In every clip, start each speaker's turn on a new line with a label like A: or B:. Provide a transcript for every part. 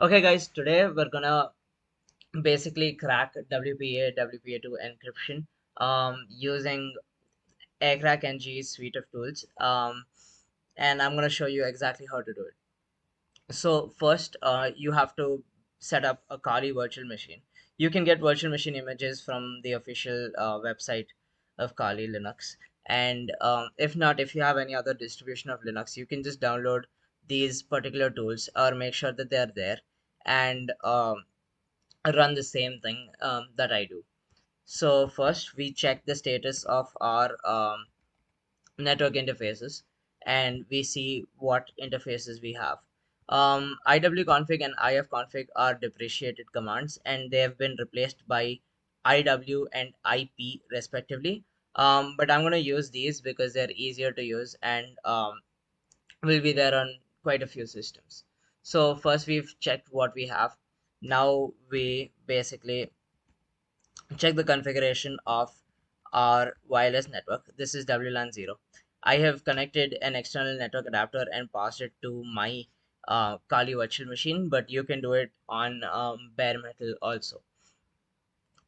A: Okay, guys, today we're gonna basically crack WPA, WPA2 encryption using Aircrack-ng suite of tools. And I'm gonna show you exactly how to do it. So first, you have to set up a Kali virtual machine. You can get virtual machine images from the official website of Kali Linux. And if not, if you have any other distribution of Linux, you can just download these particular tools or make sure that they're there and run the same thing that I do. So first we check the status of our network interfaces and we see what interfaces we have. IWconfig and ifconfig are depreciated commands and they have been replaced by IW and IP respectively. But I'm going to use these because they're easier to use and will be there on quite a few systems. So first we've checked what we have. Now we basically check the configuration of our wireless network. This is WLAN 0. I have connected an external network adapter and passed it to my Kali virtual machine, but you can do it on bare metal also.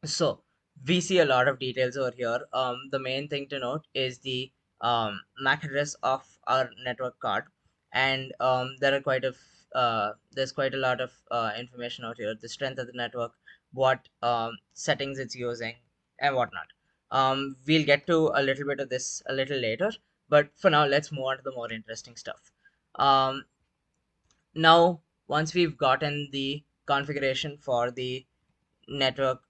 A: So we see a lot of details over here. The main thing to note is the MAC address of our network card, and there's quite a lot of information out here. The strength of the network, what settings it's using, and whatnot. We'll get to a little bit of this a little later, but for now, let's move on to the more interesting stuff. Now, once we've gotten the configuration for the network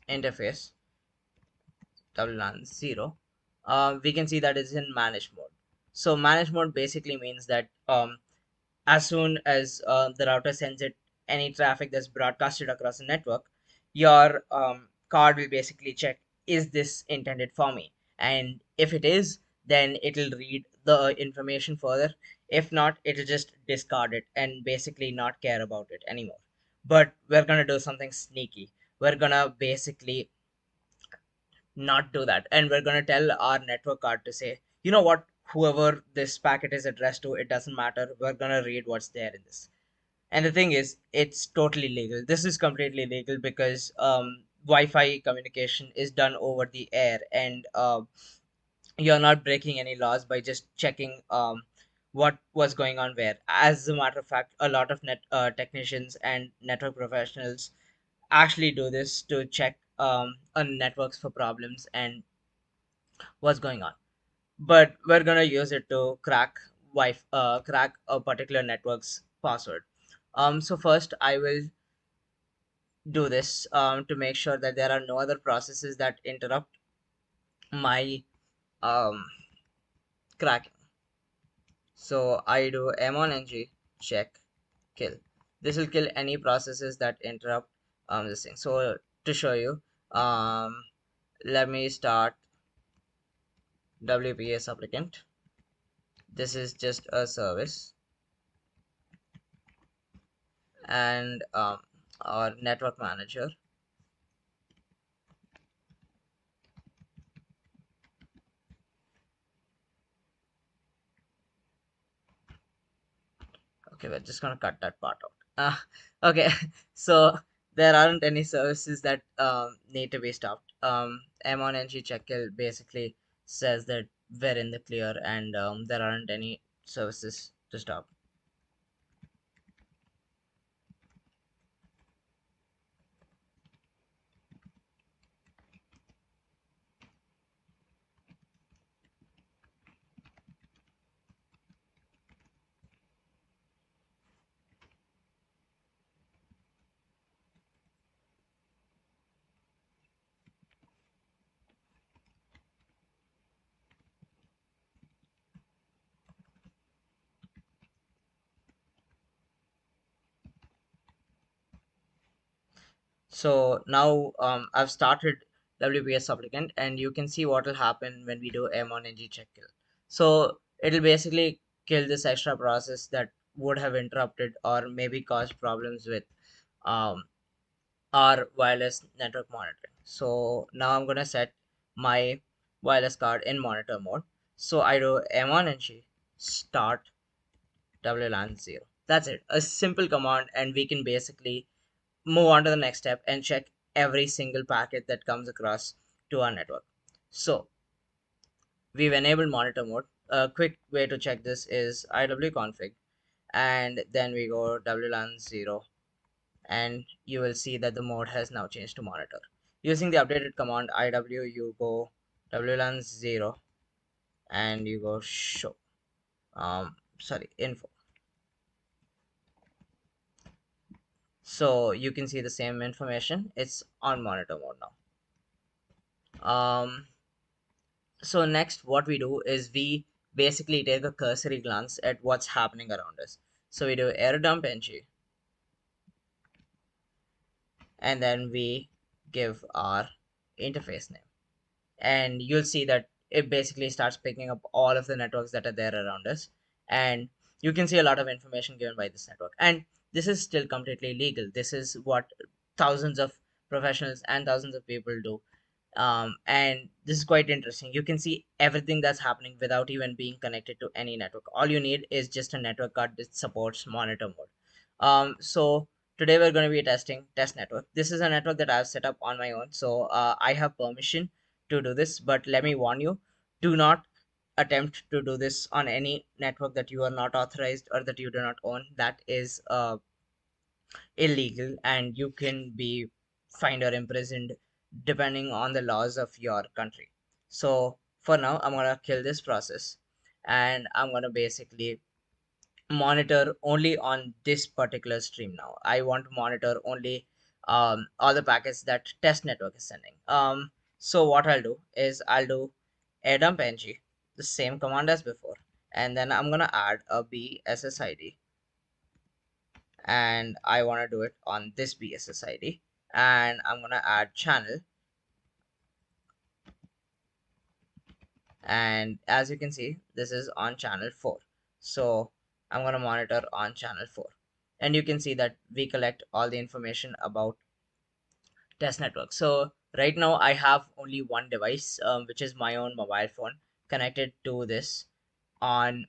A: interface WLAN 0, we can see that it's in manage mode. So manage mode basically means that as soon as the router sends it any traffic that's broadcasted across the network, your card will basically check, is this intended for me? And if it is, then it'll read the information further. If not, it'll just discard it and basically not care about it anymore. But we're gonna do something sneaky. We're gonna basically not do that, and we're going to tell our network card to say, you know what, whoever this packet is addressed to, it doesn't matter, we're going to read what's there in this. And the thing is, it's totally legal. This is completely legal because Wi-Fi communication is done over the air, and you're not breaking any laws by just checking what was going on where. As a matter of fact, a lot of net technicians and network professionals actually do this to check on networks for problems and what's going on. But we're gonna use it to crack a particular network's password. So first I will do this to make sure that there are no other processes that interrupt my um, cracking. So I do m1ng check kill. This will kill any processes that interrupt this thing. So to show you, let me start WPA supplicant. This is just a service, and our network manager. Okay, we're just gonna cut that part out. Okay, so there aren't any services that need to be stopped. M1ng check kill basically says that we're in the clear and there aren't any services to stop. So now I've started WPS supplicant, and you can see what will happen when we do M1ng check kill. So it'll basically kill this extra process that would have interrupted or maybe caused problems with um, our wireless network monitoring. So now I'm gonna set my wireless card in monitor mode. So I do M1ng start WLAN 0. That's it, a simple command, and we can basically move on to the next step and check every single packet that comes across to our network. So we've enabled monitor mode. A quick way to check this is iwconfig, and then we go wlan 0, and you will see that the mode has now changed to monitor. Using the updated command iw, you go wlan 0 and you go show, info. So you can see the same information, it's on monitor mode now. So next what we do is we basically take a cursory glance at what's happening around us. So we do air-dump-ng, and then we give our interface name, and you'll see that it basically starts picking up all of the networks that are there around us, and you can see a lot of information given by this network. And this is still completely legal. This is what thousands of professionals and thousands of people do. And this is quite interesting. You can see everything that's happening without even being connected to any network. All you need is just a network card that supports monitor mode. So today we're going to be testing test network. This is a network that I've set up on my own, so I have permission to do this. But let me warn you, do not attempt to do this on any network that you are not authorized or that you do not own. That is illegal, and you can be fined or imprisoned depending on the laws of your country. So for now, I'm gonna kill this process, and I'm gonna basically monitor only on this particular stream. Now I want to monitor only all the packets that test network is sending. So what I'll do is I'll do airdumpng, the same command as before, and then I'm gonna add a bssid, and I want to do it on this bssid, and I'm gonna add channel, and as you can see this is on channel 4. So I'm gonna monitor on channel 4, and you can see that we collect all the information about test network. So right now I have only one device, which is my own mobile phone, connected to this on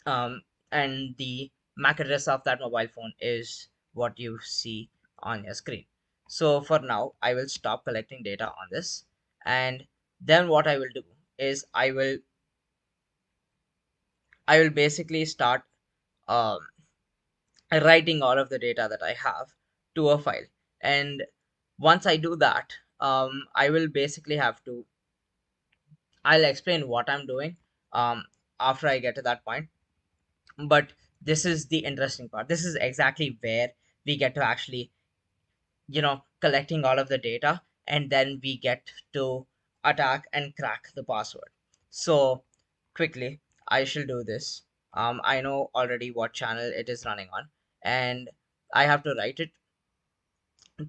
A: um, and the MAC address of that mobile phone is what you see on your screen. So for now, I will stop collecting data on this, and then what I will do is I will basically start um, writing all of the data that I have to a file. And once I do that, I will basically have to I'll explain what I'm doing after I get to that point. But this is the interesting part. This is exactly where we get to actually, collecting all of the data, and then we get to attack and crack the password. So quickly I shall do this. I know already what channel it is running on, and I have to write it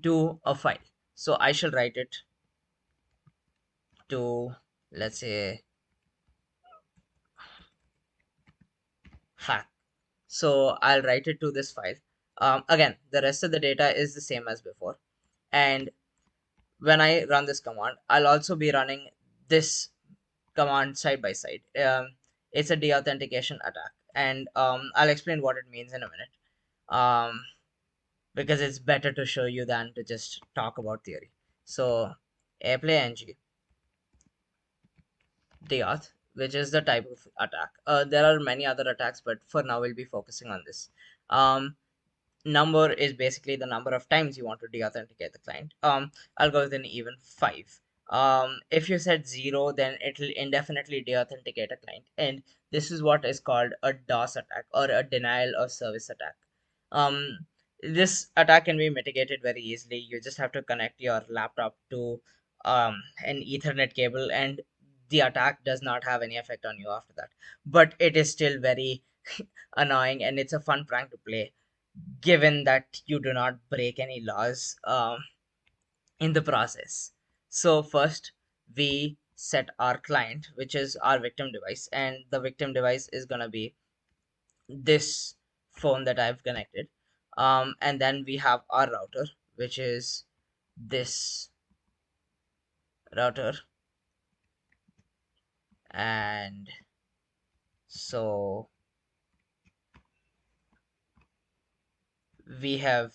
A: to a file. So I shall write it to, let's say, hack. So I'll write it to this file. Again, the rest of the data is the same as before, and when I run this command, I'll also be running this command side by side. It's a deauthentication attack, and I'll explain what it means in a minute, um, because it's better to show you than to just talk about theory. So airplay ng deauth, which is the type of attack. There are many other attacks, but for now we'll be focusing on this. Number is basically the number of times you want to deauthenticate the client. I'll go with an even 5. If you said 0, then it'll indefinitely deauthenticate a client, and this is what is called a DOS attack, or a denial of service attack. um this attack can be mitigated very easily. You just have to connect your laptop to an ethernet cable, and the attack does not have any effect on you after that. But it is still very annoying, and it's a fun prank to play, given that you do not break any laws in the process. So first we set our client, which is our victim device, and the victim device is gonna be this phone that I've connected. And then we have our router, which is this router, and so we have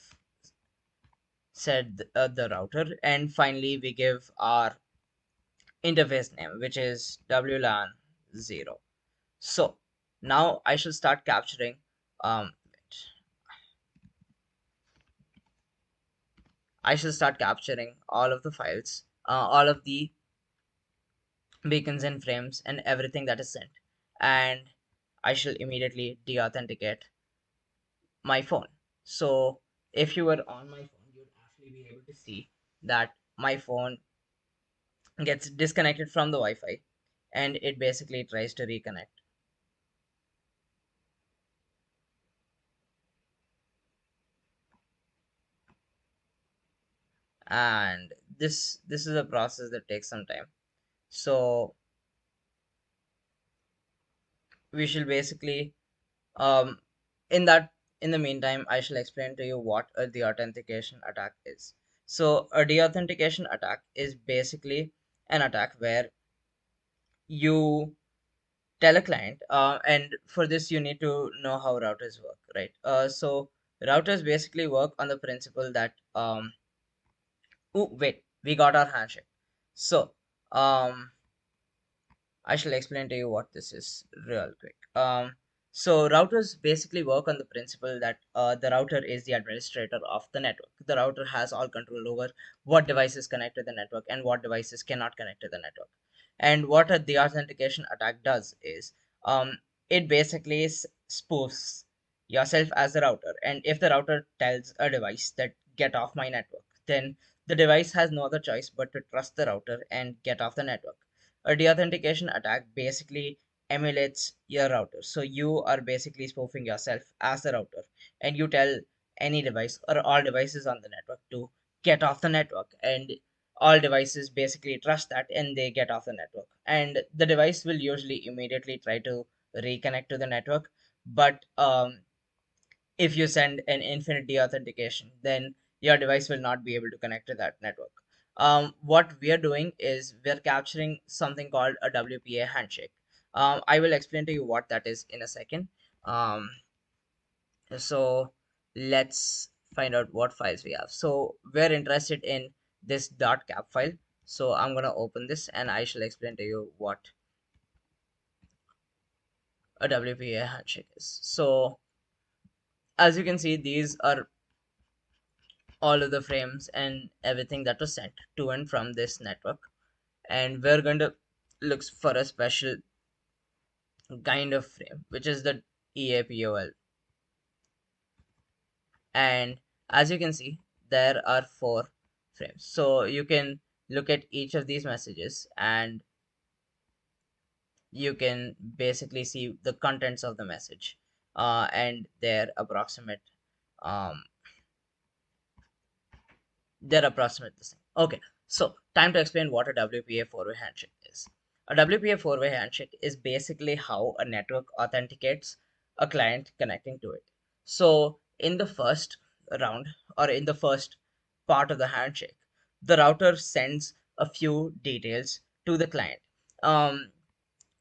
A: set the router, and finally we give our interface name, which is WLAN 0. So now I shall start capturing wait, I shall start capturing all of the files, all of the beacons and frames and everything that is sent, and I shall immediately deauthenticate my phone. So if you were on my phone, you'd actually be able to see that my phone gets disconnected from the Wi-Fi, and it basically tries to reconnect. And this is a process that takes some time. So we shall basically um in that in the meantime, I shall explain to you what a deauthentication attack is. So a deauthentication attack is basically an attack where you tell a client, and for this you need to know how routers work, right? So routers basically work on the principle that oh wait, we got our handshake. So I shall explain to you what this is real quick. So routers basically work on the principle that the router is the administrator of the network. The router has all control over what devices connect to the network and what devices cannot connect to the network. And what a deauthentication attack does is it basically spoofs yourself as the router. And if the router tells a device that get off my network, then the device has no other choice but to trust the router and get off the network. A deauthentication attack basically emulates your router. So you are basically spoofing yourself as the router, and you tell any device or all devices on the network to get off the network, and all devices basically trust that and they get off the network. And the device will usually immediately try to reconnect to the network, but if you send an infinite deauthentication, then your device will not be able to connect to that network. What we are doing is we're capturing something called a WPA handshake. I will explain to you what that is in a second. Um, so let's find out what files we have. So we're interested in this .cap file. So I'm gonna open this and I shall explain to you what a WPA handshake is. So as you can see, these are all of the frames and everything that was sent to and from this network, and we're going to look for a special kind of frame, which is the EAPOL. And as you can see, there are 4 frames, so you can look at each of these messages and you can basically see the contents of the message, and their approximate um, they're approximate the same. Okay, so time to explain what a WPA four-way handshake is. A WPA four-way handshake is basically how a network authenticates a client connecting to it. So in the first round, or in the first part of the handshake, the router sends a few details to the client. Um,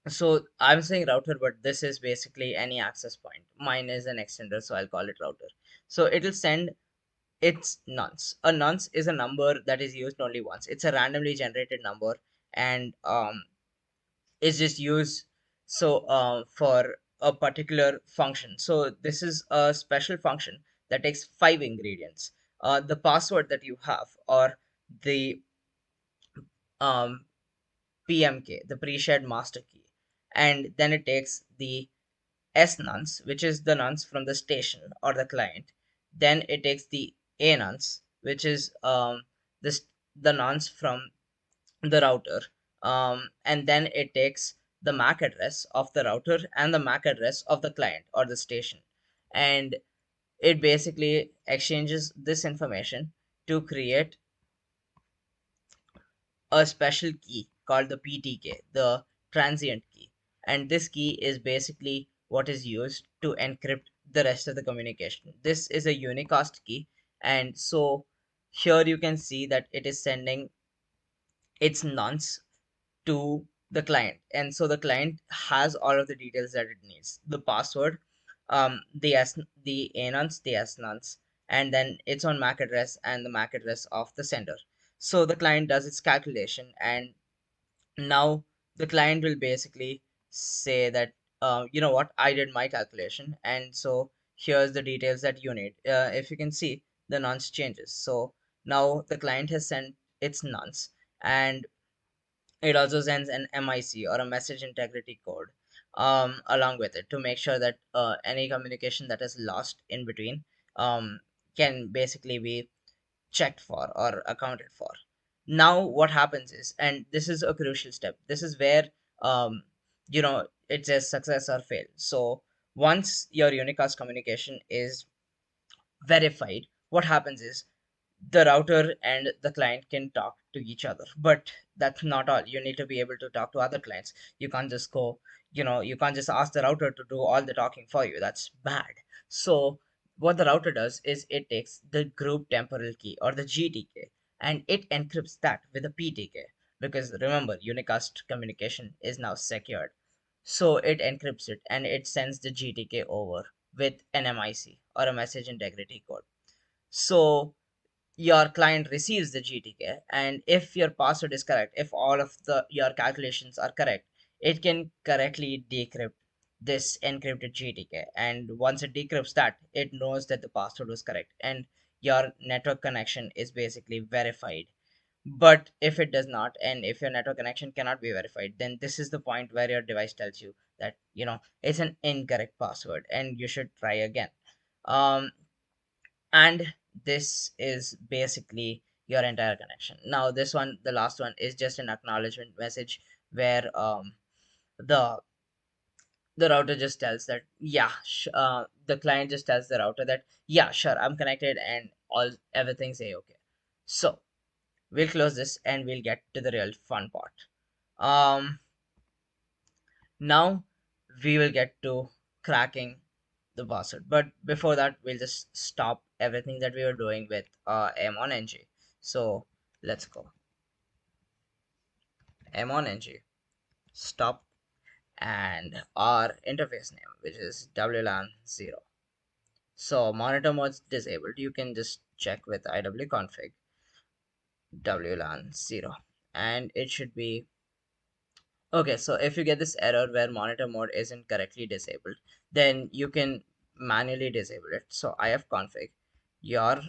A: so I'm saying router, but this is basically any access point. Mine is an extender, so I'll call it router. So it'll send its nonce. A nonce is a number that is used only once. It's a randomly generated number, and it's just used for a particular function. So this is a special function that takes 5 ingredients. The password that you have, or the um, PMK, the pre-shared master key, and then it takes the S nonce, which is the nonce from the station or the client. Then it takes the A nonce, which is this the nonce from the router. And then it takes the MAC address of the router and the MAC address of the client or the station. And it basically exchanges this information to create a special key called the PTK, the transient key. And this key is basically what is used to encrypt the rest of the communication. This is a unicast key, and so here you can see that it is sending its nonce to the client, and so the client has all of the details that it needs: the password, the s the a nonce, the s nonce, and then its own MAC address and the MAC address of the sender. So the client does its calculation, and now the client will basically say that, you know what, I did my calculation, and so here's the details that you need. If you can see, the nonce changes. So now the client has sent its nonce, and it also sends an MIC, or a message integrity code, along with it, to make sure that any communication that is lost in between can basically be checked for or accounted for. Now what happens is, and this is a crucial step, this is where it says success or fail. So once your unicast communication is verified, what happens is the router and the client can talk to each other. But that's not all. You need to be able to talk to other clients. You can't just go, you can't just ask the router to do all the talking for you. That's bad. So what the router does is it takes the group temporal key, or the GTK, and it encrypts that with a PTK, because remember, unicast communication is now secured. So it encrypts it and it sends the GTK over with an MIC, or a message integrity code. So your client receives the GTK, and if your password is correct, if all of the your calculations are correct, it can correctly decrypt this encrypted GTK. And once it decrypts that, it knows that the password was correct, and your network connection is basically verified. But if it does not, and if your network connection cannot be verified, then this is the point where your device tells you that, it's an incorrect password and you should try again. um and this is basically your entire connection. Now this one, the last one, is just an acknowledgement message, where the the router just tells that, yeah, the client just tells the router that, yeah, sure, I'm connected, and all everything's a okay. So we'll close this and we'll get to the real fun part. Now we will get to cracking the password, but before that, we'll just stop everything that we were doing with M on NG. So let's go. M on NG, stop, and our interface name, which is WLAN 0. So monitor mode's disabled. You can just check with iwconfig WLAN 0, and it should be okay. So if you get this error where monitor mode isn't correctly disabled, then you can manually disable it. So ifconfig your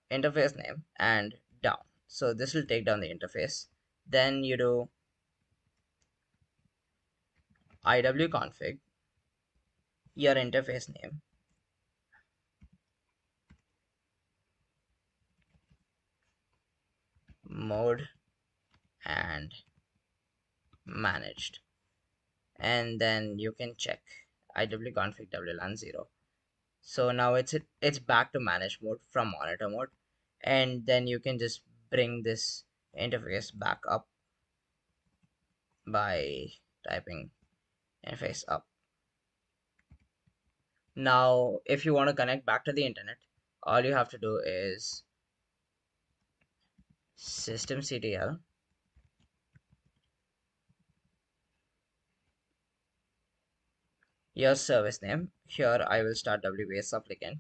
A: interface name and down. So this will take down the interface. Then you do iwconfig your interface name, mode, and managed, and then you can check iwconfig WLAN 0. So now it's back to manage mode from monitor mode, and then you can just bring this interface back up by typing interface up. Now if you want to connect back to the internet, all you have to do is systemctl your service name. Here I will start WPA supplicant,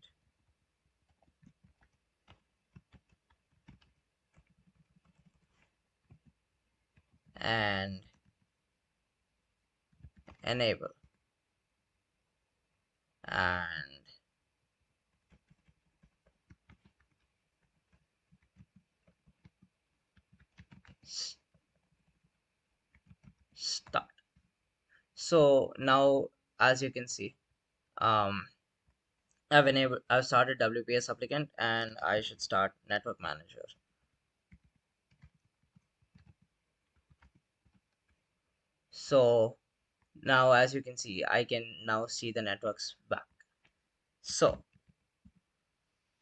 A: and enable, and start. So now, as you can see, um I've started WPA supplicant, and I should start network manager. So now, as you can see, I can now see the networks back. So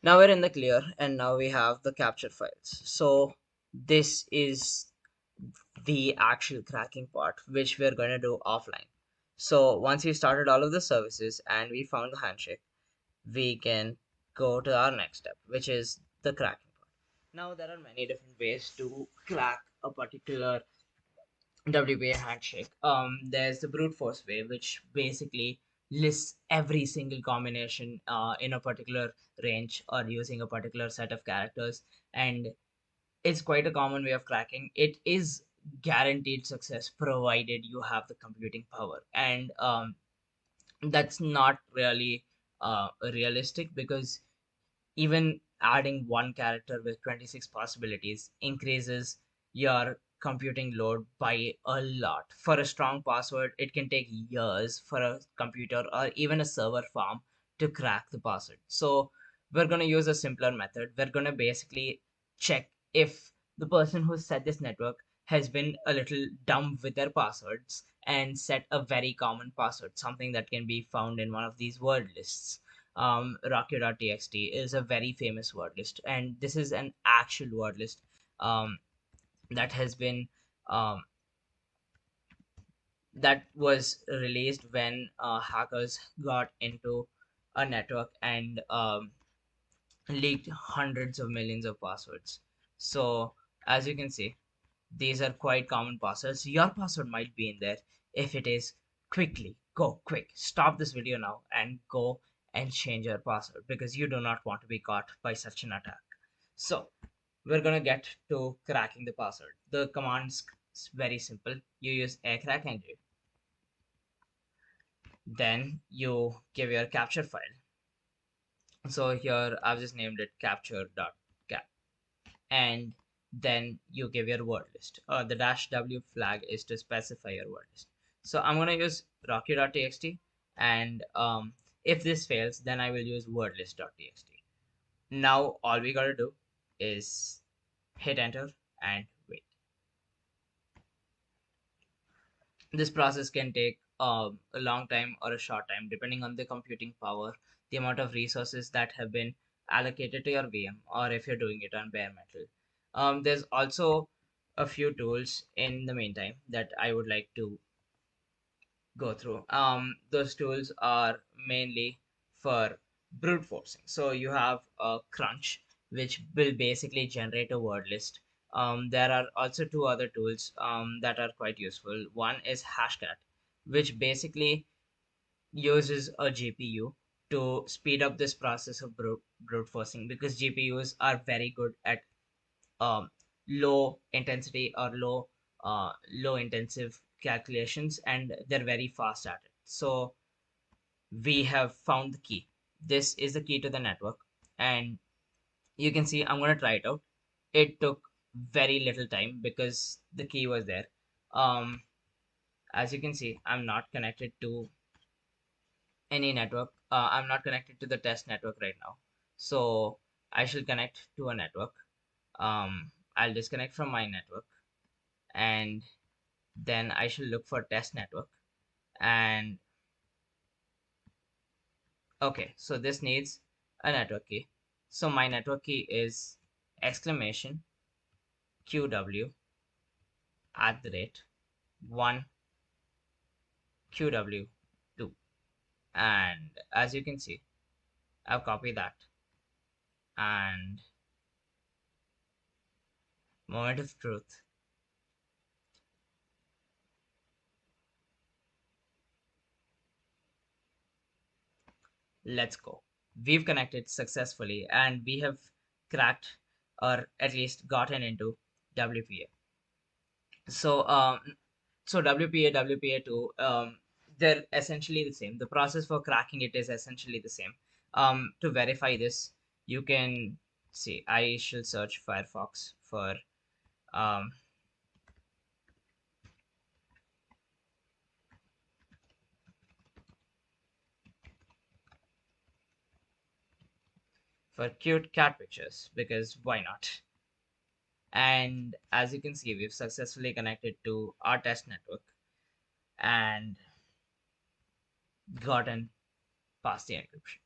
A: now we're in the clear, and now we have the capture files. So this is the actual cracking part, which we're going to do offline. So once we started all of the services and we found the handshake, we can go to our next step, which is the cracking part. Now there are many different ways to crack a particular WPA handshake. There's the brute force way, which basically lists every single combination in a particular range or using a particular set of characters, and it's quite a common way of cracking. It is guaranteed success provided you have the computing power, and that's not really realistic, because even adding one character with 26 possibilities increases your computing load by a lot. For a strong password, it can take years for a computer or even a server farm to crack the password. So, we're going to use a simpler method. We're going to basically check if the person who set this network has been a little dumb with their passwords and set a very common password, something that can be found in one of these word lists. Rocky.txt is a very famous word list, and this is an actual word list that has been um, that was released when hackers got into a network and leaked hundreds of millions of passwords. So as you can see, these are quite common passwords. Your password might be in there. If it is, quickly go quick. Stop this video now and go and change your password, because you do not want to be caught by such an attack. So we're gonna get to cracking the password. The command's very simple. You use Aircrack-ng, then you give your capture file. So here I've just named it capture.cap, and then you give your word list. The dash W flag is to specify your word list. So I'm going to use rocky.txt, and if this fails, then I will use wordlist.txt. Now all we got to do is hit enter and wait. This process can take a long time or a short time, depending on the computing power, the amount of resources that have been allocated to your VM, or if you're doing it on bare metal. There's also a few tools in the meantime that I would like to go through. Those tools are mainly for brute forcing. So you have Crunch, which will basically generate a word list. There are also two other tools that are quite useful. One is Hashcat, which basically uses a GPU to speed up this process of brute forcing, because GPUs are very good at um, low intensity or low intensive calculations, and they're very fast at it. So we have found the key. This is the key to the network, and you can see I'm going to try it out. It took very little time because the key was there. um, as you can see, I'm not connected to any network. I'm not connected to the test network right now, so I shall connect to a network. I'll disconnect from my network, and then I shall look for test network. And okay, so this needs a network key. So my network key is exclamation QW at the rate 1 QW2. And as you can see, I've copied that. And moment of truth. Let's go. We've connected successfully, and we have cracked, or at least gotten into WPA. So WPA, WPA2, they're essentially the same. The process for cracking it is essentially the same. To verify this, you can see, I shall search Firefox um, for cute cat pictures, because why not? And as you can see, we've successfully connected to our test network and gotten past the encryption.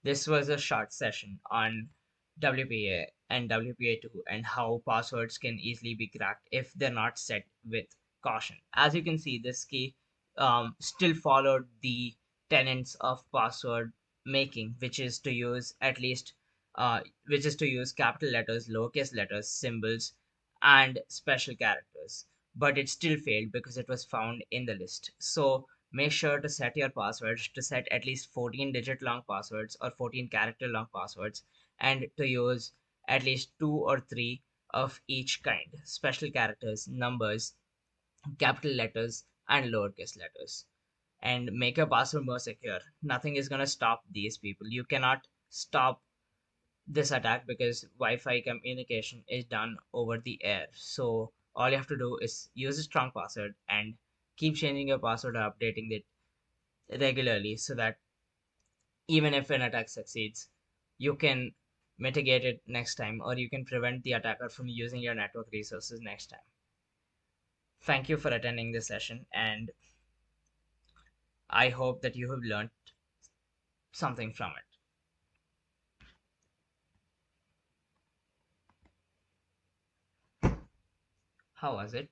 A: This was a short session on WPA and WPA2 and how passwords can easily be cracked if they're not set with caution. As you can see, this key still followed the tenets of password making, which is to use which is to use capital letters, lowercase letters, symbols, and special characters. But it still failed because it was found in the list. So make sure to set your passwords to set at least 14 digit long passwords or 14 character long passwords, and to use at least two or three of each kind: special characters, numbers, capital letters, and lowercase letters. And make your password more secure. Nothing is going to stop these people. You cannot stop this attack because Wi-Fi communication is done over the air. So all you have to do is use a strong password and keep changing your password or updating it regularly, so that even if an attack succeeds, you can mitigate it next time, or you can prevent the attacker from using your network resources next time. Thank you for attending this session, and I hope that you have learned something from it. How was it?